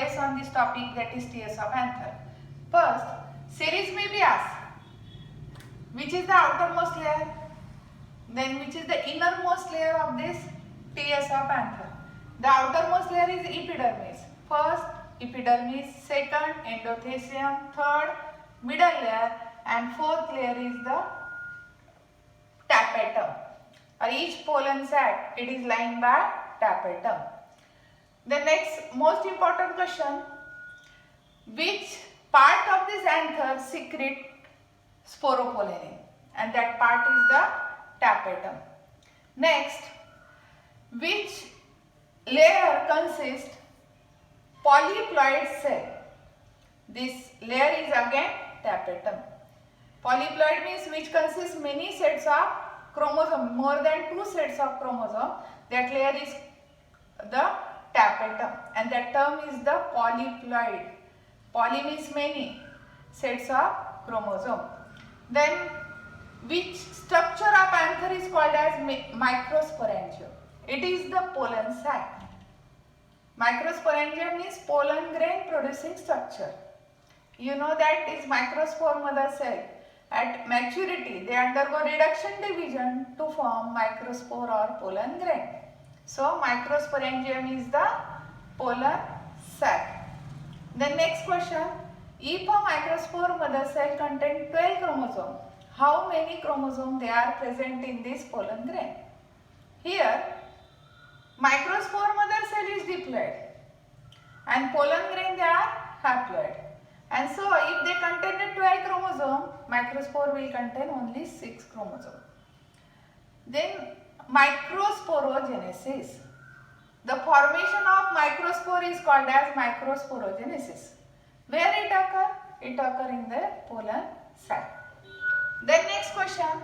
OS on this topic, that is TS of anther. First, series may be asked, which is the outermost layer? Then which is the innermost layer of this TS of anther? The outermost layer is epidermis. First, epidermis. Second, endothecium. Third, middle layer. And fourth layer is the tapetum. Or each pollen sac, it is lined by tapetum. The next most important question, which part of this anther secrete sporopollenin? And that part is the tapetum. Next, which layer consists polyploid cell? This layer is again tapetum. Polyploid means which consists many sets of chromosome, more than 2 sets of chromosome. That layer is the tapetum, and that term is the polyploid. Poly means many sets of chromosome. Then which structure of anther is called as microsporangium? It is the pollen sac. Microsporangium means pollen grain producing structure. You know that is microspore mother cell. At maturity, they undergo reduction division to form microspore or pollen grain. So, microsporangium is the pollen sac. The next question, if a microspore mother cell contains 12 chromosomes, how many chromosomes they are present in this pollen grain? Here, microspore mother cell is diploid and pollen grain they are haploid. And so, if they contain 12 chromosomes, microspore will contain only 6 chromosomes. Then, microsporogenesis. The formation of microspore is called as microsporogenesis. Where it occurs? It occurs in the pollen sac. Then next question.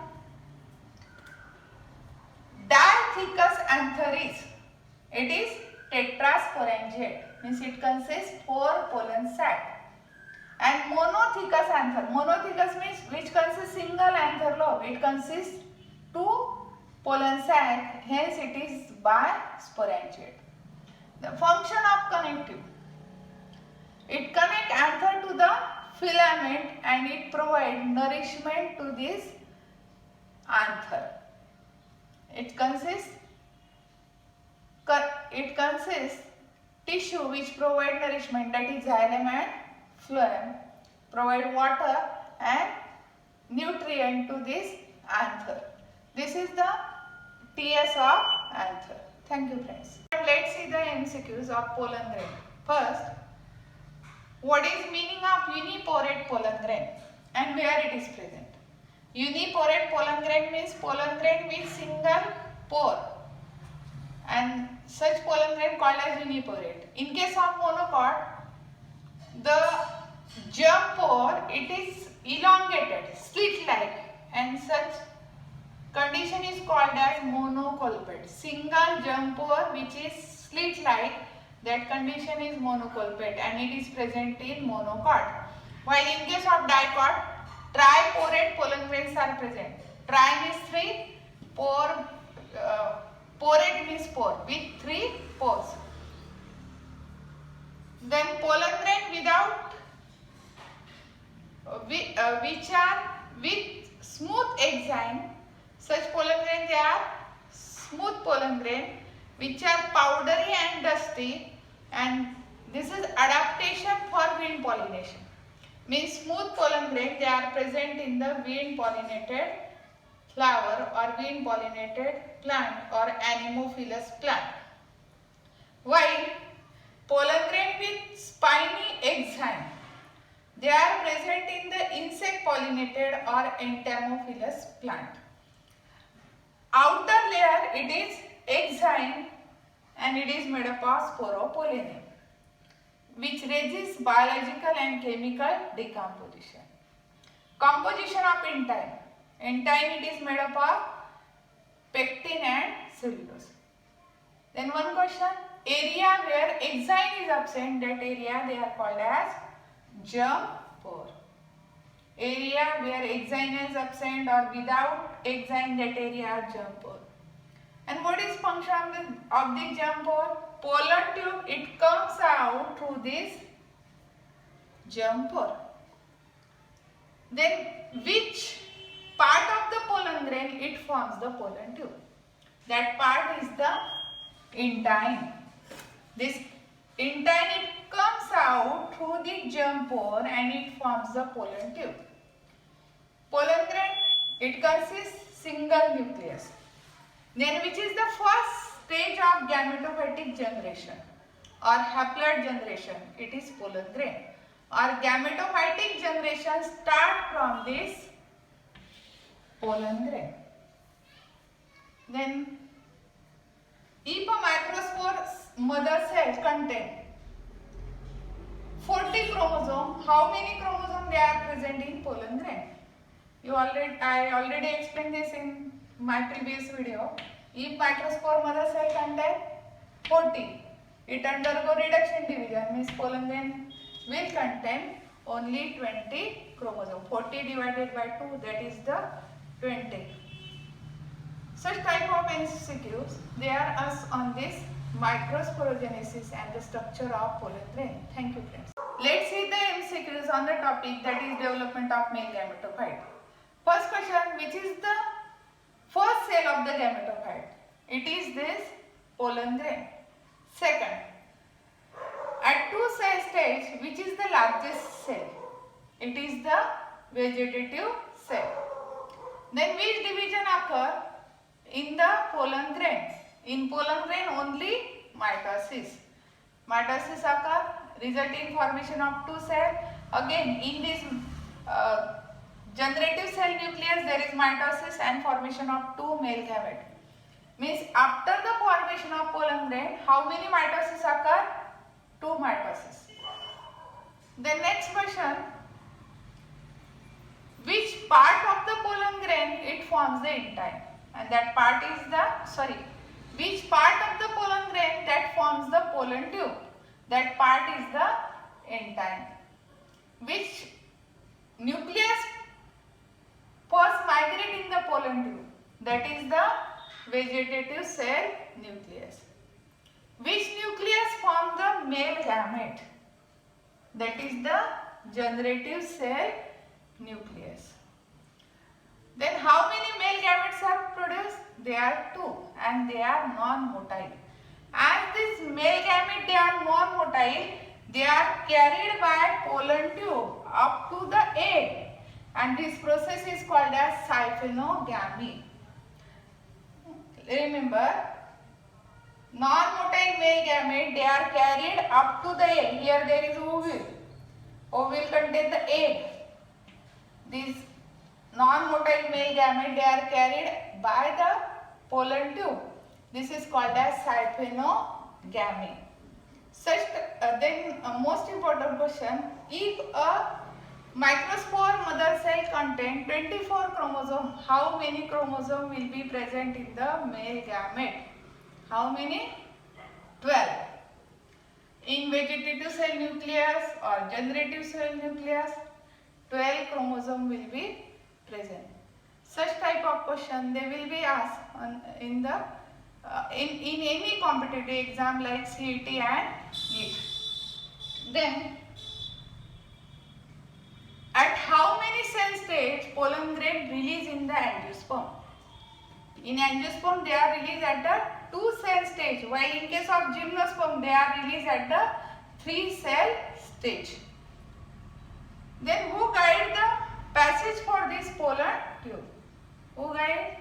Dithecous anther is, it is tetrasporangiate, means it consists 4 pollen sac. And monothecous anther, monothecous means which consists single anther lobe, it consists 2 pollen sac, hence it is bisporangiate. The function of connective, it connects anther to the filament and it provides nourishment to this anther. It consists tissue which provide nourishment, that is xylem and phloem, provide water and nutrient to this anther. This is the TS of anther. Thank you friends. Let's see the MCQs of pollen grain. First, what is meaning of uniporate pollen grain and where it is present? Uniporate pollen grain means pollen grain with single pore, and such pollen grain called as uniporate. In case of monocot, the germ pore, it is elongated, slit-like, and such condition is called as monocolpate. Single germ pore which is slit-like, that condition is monocolpate and it is present in monocot. While in case of dicot, triporate pollen grains are present. Tri means 3, porate means pore with 3 pores. Then pollen grain without which are with smooth exine. Such pollen grain they are smooth pollen grain which are powdery and dusty, and this is adaptation for wind pollination. Means smooth pollen grain they are present in the wind pollinated flower or wind pollinated plant or anemophilous plant. While pollen grain with spiny exine, they are present in the insect pollinated or entomophilous plant. Outer layer it is exine and it is made up of sporopollenin which resists biological and chemical decomposition. Composition of entyme. Entyme it is made up of pectin and cellulose. Then one question, area where exine is absent, that area they are called as germ pore. Area where exine is absent or without exine, that area are germ pore. And what is function of the germ pore? pollen tube, it comes out through this jumper. Then which part of the pollen grain it forms the pollen tube? That part is the intine. This intine, it comes out through the jumper and it forms the pollen tube. Pollen grain, it consists single nucleus. Then which is the first stage of gametophytic generation or haploid generation? It is pollen grain. Or gametophytic generation start from this pollen grain. Then if a microspore mother cell contain 40 chromosomes, how many chromosomes they are present in pollen grain? I already explained this in my previous video. If microspore mother cell contain 40, it undergo reduction division, means pollen grain will contain only 20 chromosomes. 40 divided by 2, that is the 20. Such type of MCQs, they are asked on this microsporogenesis and the structure of pollen grain. Thank you, friends. Let's see the MCQs on the topic, that is development of male gametophyte. First question, which is the first cell of the gametophyte? It is this pollen grain. Second, at two cell stage, which is the largest cell? It is the vegetative cell. Then which division occur in the pollen grain? In pollen grain only mitosis. Mitosis occur, resulting formation of two cells. Again, in this generative cell nucleus, there is mitosis and formation of two male gametes. Means after the formation of pollen grain, how many mitosis occur? Two mitosis. The next question, which part of the pollen grain it forms the intine? And that part is the, which part of the pollen grain that forms the pollen tube? That part is the intine. Which nucleus first migrate in the pollen tube? That is the vegetative cell nucleus. Which nucleus forms the male gamete? That is the generative cell nucleus. Then how many male gametes are produced? There are two and they are non-motile. As this male gamete, they are non-motile, they are carried by pollen tube up to the egg, and this process is called as syphenogamy. Remember, non-motile male gamete, they are carried up to the egg. Here there is ovule. Ovule contains the egg. These non-motile male gamete, they are carried by the pollen tube. This is called as syphenogamy. Most important question, if a microspore mother cell contains 24 chromosomes, how many chromosomes will be present in the male gamete? How many? 12. In vegetative cell nucleus or generative cell nucleus, 12 chromosomes will be present. Such type of question they will be asked in any competitive exam like CET and NEET. Then, at how many cell stage pollen grain release in the angiosperm? In angiosperm they are released at the 2 cell stage, while in case of gymnosperm they are released at the 3 cell stage. Then who guide the passage for this pollen tube? Who guide?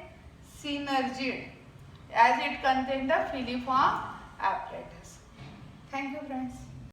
Synergid, as it contains the filiform apparatus. Thank you, friends.